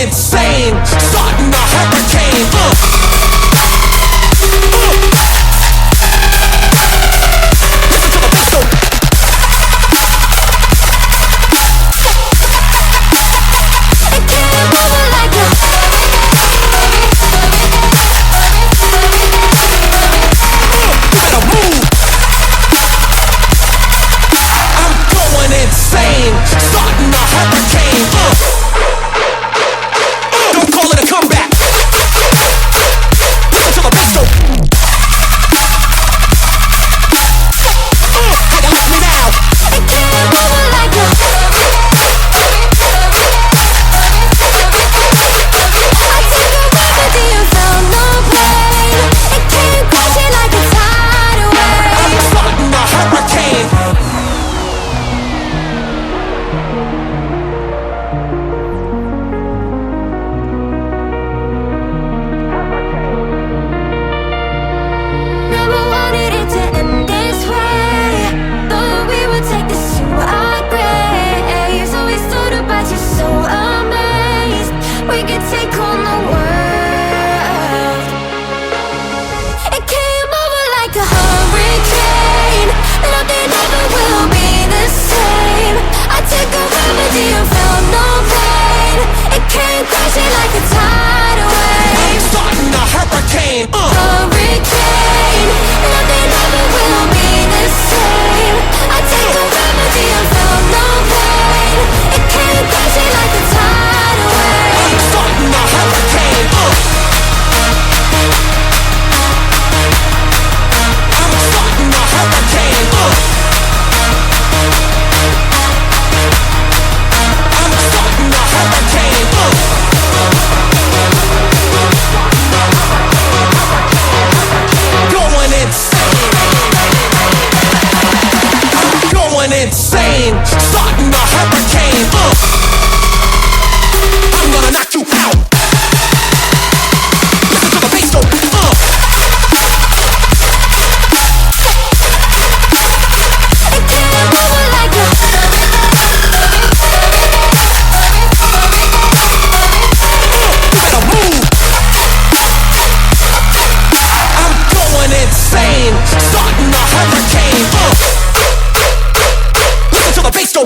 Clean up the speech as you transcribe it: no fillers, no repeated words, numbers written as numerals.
insane, starting a hurricane. Listen to the bass go. It came over like a Better move. I'm going insane, starting a hurricane. Don't call it a comeback. Listen to the bass go. How you like me now? It came over like a I took a remedy and found no pain. It came crashing like a tidal wave. I'm starting a hurricane. Never wanted it to end this way. Thought we would take this to our graves. Always thought about you so amazed. We could take on the world. It came over like a hurricane. Nothing ever will be the same. I took a remedy and found no pain. It came crashing like a tidal wave. I'm starting a hurricane. Hurricane, nothing ever will be the same. I take a remedy and found no pain. It came crashing like a tidal wave. I'm starting a hurricane. I'm starting a hurricane. I'm starting a hurricane. Going insane. I'm going insane, starting a hurricane. I'm gonna knock you out. Listen to the bass go. It came over like a Better move. I'm going insane, starting a hurricane. Listen to the bass go.